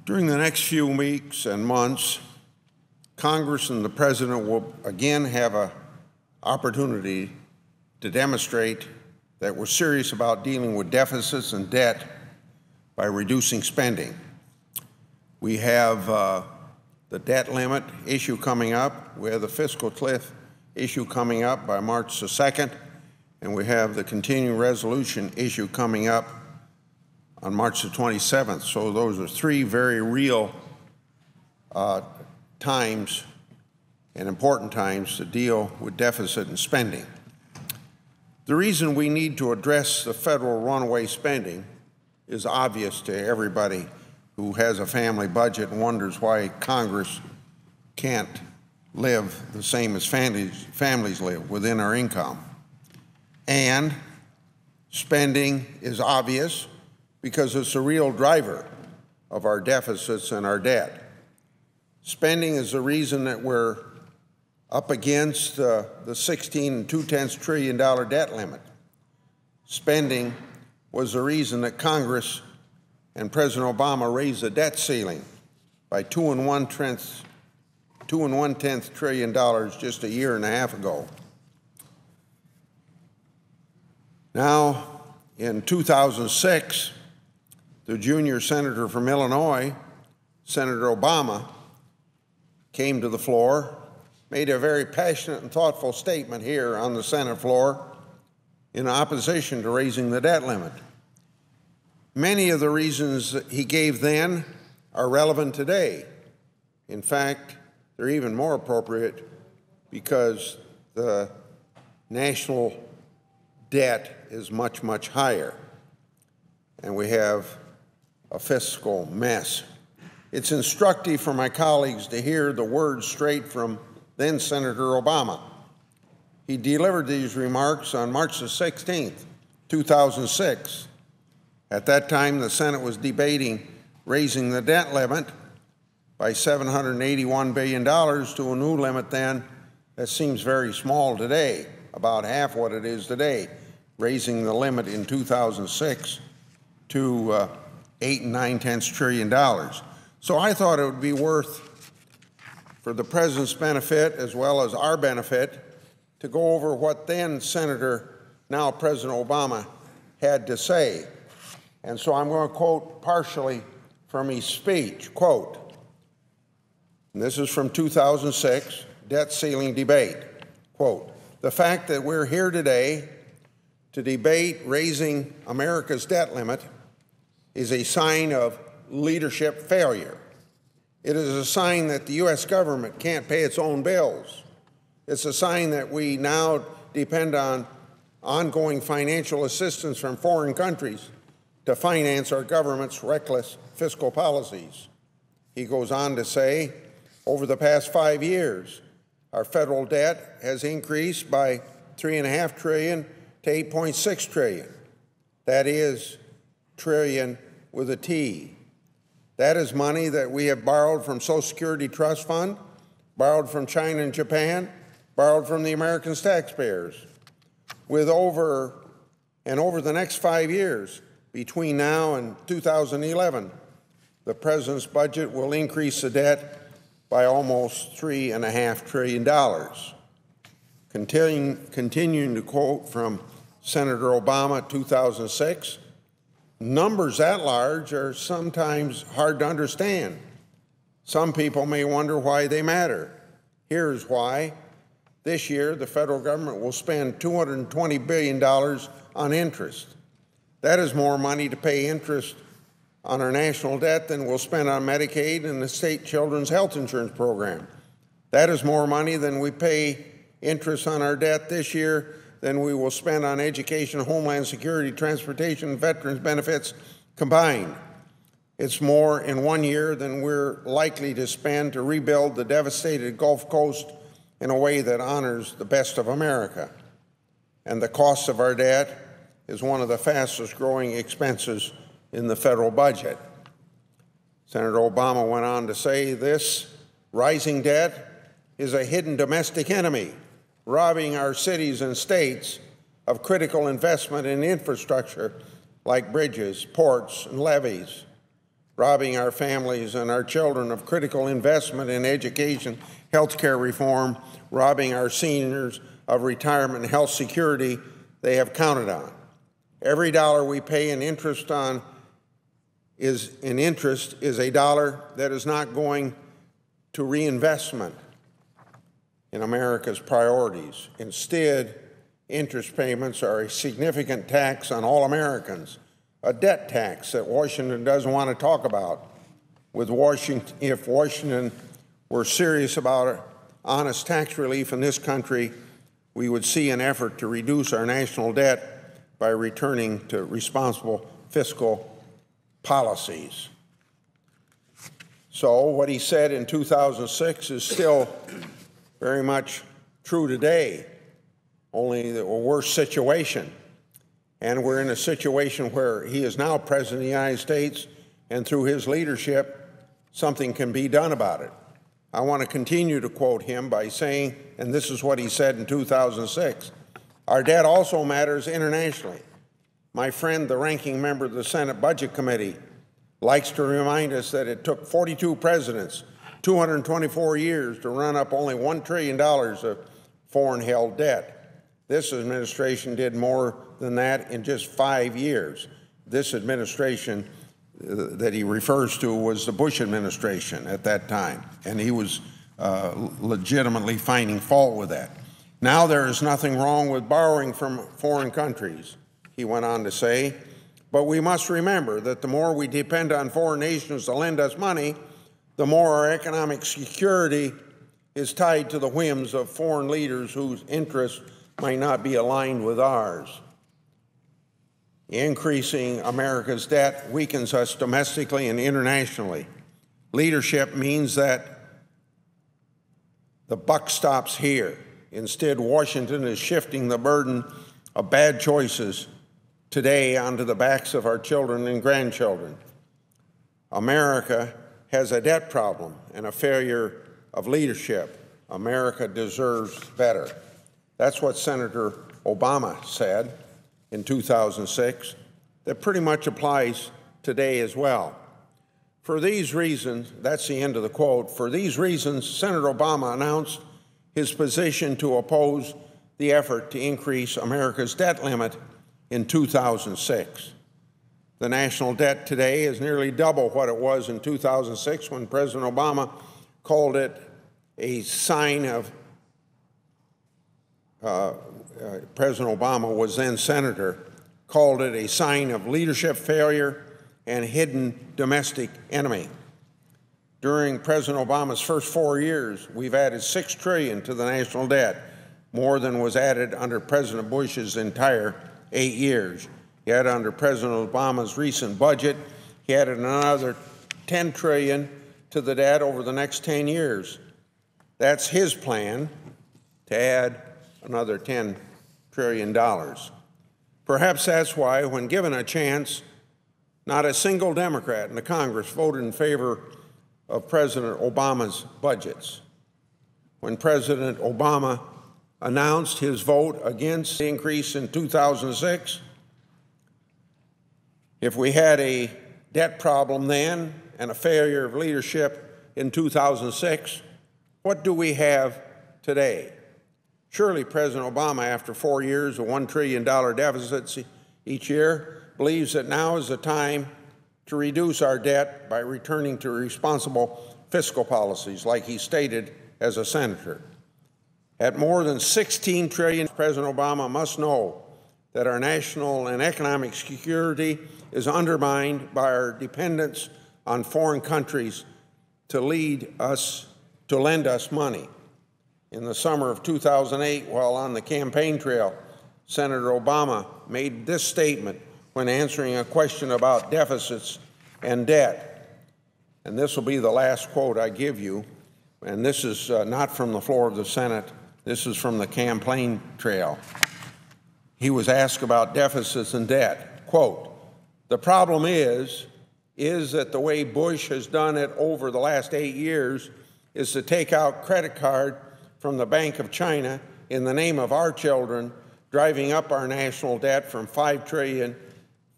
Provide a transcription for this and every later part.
During the next few weeks and months, Congress and the President will again have an opportunity to demonstrate that we're serious about dealing with deficits and debt by reducing spending. We have the debt limit issue coming up. We have the fiscal cliff issue coming up by March the 2nd, and we have the continuing resolution issue coming up on March the 27th. So those are three very real times and important times to deal with deficit and spending. The reason we need to address the federal runaway spending is obvious to everybody who has a family budget and wonders why Congress can't live the same as families live within our income. And spending is obvious because it's a real driver of our deficits and our debt. Spending is the reason that we're up against the $16 2/10 trillion debt limit. Spending was the reason that Congress and President Obama raised the debt ceiling by $2 1/10 trillion just a year and a half ago. Now, in 2006, the junior senator from Illinois, Senator Obama, came to the floor, made a very passionate and thoughtful statement here on the Senate floor in opposition to raising the debt limit. Many of the reasons that he gave then are relevant today. In fact, they're even more appropriate because the national debt is much, much higher, and we have a fiscal mess. It's instructive for my colleagues to hear the words straight from then Senator Obama. He delivered these remarks on March the 16th, 2006. At that time, the Senate was debating raising the debt limit by $781 billion to a new limit then that seems very small today, about half what it is today, raising the limit in 2006 to $8 9/10 trillion. So I thought it would be worth, for the President's benefit as well as our benefit, to go over what then Senator, now President Obama, had to say. And so I'm going to quote partially from his speech, quote, and this is from 2006, debt ceiling debate, quote, "The fact that we're here today to debate raising America's debt limit is a sign of leadership failure. It is a sign that the U.S. government can't pay its own bills. It's a sign that we now depend on ongoing financial assistance from foreign countries to finance our government's reckless fiscal policies." He goes on to say, over the past 5 years, our federal debt has increased by $3.5 trillion to $8.6 trillion. That is trillion with a T. That is money that we have borrowed from Social Security Trust Fund, borrowed from China and Japan, borrowed from the American taxpayers. Over the next 5 years, between now and 2011, the President's budget will increase the debt by almost $3.5 trillion. Continuing to quote from Senator Obama, 2006, numbers that large are sometimes hard to understand. Some people may wonder why they matter. Here's why. This year, the federal government will spend $220 billion on interest. That is more money to pay interest on our national debt than we'll spend on Medicaid and the state children's health insurance program. That is more money than we pay interest on our debt this year than we will spend on education, homeland security, transportation, and veterans benefits combined. It's more in 1 year than we're likely to spend to rebuild the devastated Gulf Coast in a way that honors the best of America. And the cost of our debt is one of the fastest growing expenses in the federal budget. Senator Obama went on to say this rising debt is a hidden domestic enemy, robbing our cities and states of critical investment in infrastructure like bridges, ports, and levees. robbing our families and our children of critical investment in education, health care reform, robbing our seniors of retirement and health security they have counted on. Every dollar we pay in interest is a dollar that is not going to reinvestment in America's priorities. Instead, interest payments are a significant tax on all Americans, a debt tax that Washington doesn't want to talk about. If Washington were serious about honest tax relief in this country, we would see an effort to reduce our national debt by returning to responsible fiscal policies. So what he said in 2006 is still very much true today, only a worse situation. And we're in a situation where he is now President of the United States, and through his leadership, something can be done about it. I want to continue to quote him by saying, and this is what he said in 2006, "Our debt also matters internationally. My friend, the ranking member of the Senate Budget Committee, likes to remind us that it took 42 presidents, 224 years to run up only $1 trillion of foreign-held debt. This administration did more than that in just 5 years." This administration that he refers to was the Bush administration at that time, and he was legitimately finding fault with that. "Now there is nothing wrong with borrowing from foreign countries," he went on to say, "but we must remember that the more we depend on foreign nations to lend us money, the more our economic security is tied to the whims of foreign leaders whose interests might not be aligned with ours. Increasing America's debt weakens us domestically and internationally. Leadership means that the buck stops here. Instead, Washington is shifting the burden of bad choices today onto the backs of our children and grandchildren. America has a debt problem and a failure of leadership. America deserves better." That's what Senator Obama said in 2006. That pretty much applies today as well. For these reasons, that's the end of the quote, "For these reasons, Senator Obama announced his position to oppose the effort to increase America's debt limit in 2006. The national debt today is nearly double what it was in 2006 when President Obama called it a sign of President Obama was then senator, called it a sign of leadership failure and hidden domestic enemy. During President Obama's first 4 years, we've added $6 trillion to the national debt, more than was added under President Bush's entire 8 years. Yet under President Obama's recent budget, he added another $10 trillion to the debt over the next 10 years. That's his plan, to add another $10 trillion. Perhaps that's why, when given a chance, not a single Democrat in the Congress voted in favor of President Obama's budgets. When President Obama announced his vote against the increase in 2006, if we had a debt problem then and a failure of leadership in 2006, what do we have today? Surely President Obama, after 4 years of $1 trillion deficits each year, believes that now is the time to reduce our debt by returning to responsible fiscal policies, like he stated as a senator. At more than $16 trillion, President Obama must know that our national and economic security is undermined by our dependence on foreign countries to lend us money. In the summer of 2008, while on the campaign trail, Senator Obama made this statement when answering a question about deficits and debt. And this will be the last quote I give you. And this is not from the floor of the Senate. This is from the campaign trail. He was asked about deficits and debt. Quote, "The problem is that the way Bush has done it over the last 8 years is to take out credit card from the Bank of China in the name of our children, driving up our national debt from $5 trillion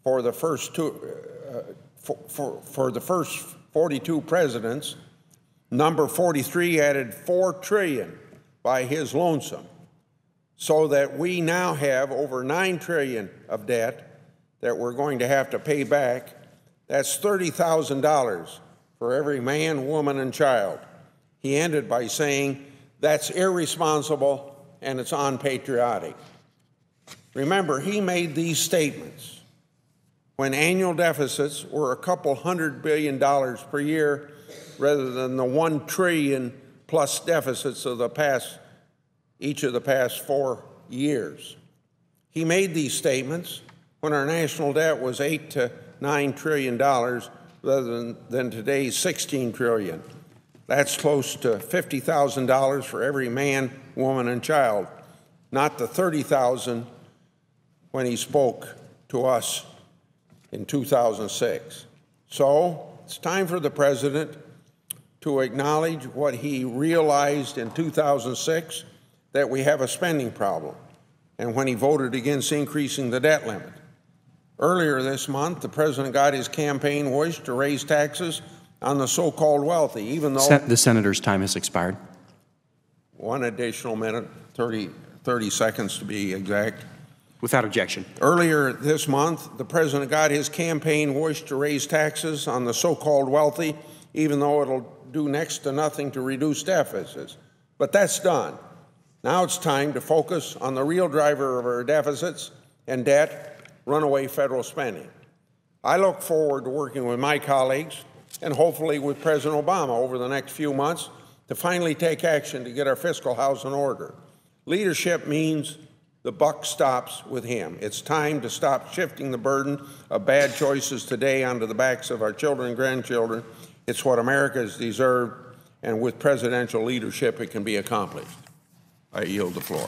for the first for the first 42 presidents. Number 43 added $4 trillion by his lonesome, so that we now have over $9 trillion of debt that we're going to have to pay back. That's $30,000 for every man, woman, and child. He ended by saying, that's irresponsible and it's unpatriotic. Remember, he made these statements when annual deficits were a couple $100 billion per year rather than the $1 trillion plus deficits of each of the past 4 years. He made these statements when our national debt was $8 to $9 trillion rather than today's $16 trillion. That's close to $50,000 for every man, woman, and child, not the $30,000 when he spoke to us in 2006. So it's time for the president to acknowledge what he realized in 2006, that we have a spending problem, and when he voted against increasing the debt limit. Earlier this month, the president got his campaign wish to raise taxes on the so-called wealthy, even though— The senator's time has expired. One additional minute, 30 seconds to be exact. Without objection. Earlier this month, the president got his campaign wish to raise taxes on the so-called wealthy, even though it'll do next to nothing to reduce deficits. But that's done. Now it's time to focus on the real driver of our deficits and debt, runaway federal spending. I look forward to working with my colleagues and hopefully with President Obama over the next few months to finally take action to get our fiscal house in order. Leadership means the buck stops with him. It's time to stop shifting the burden of bad choices today onto the backs of our children and grandchildren. It's what America has deserved, and with presidential leadership, it can be accomplished. I yield the floor.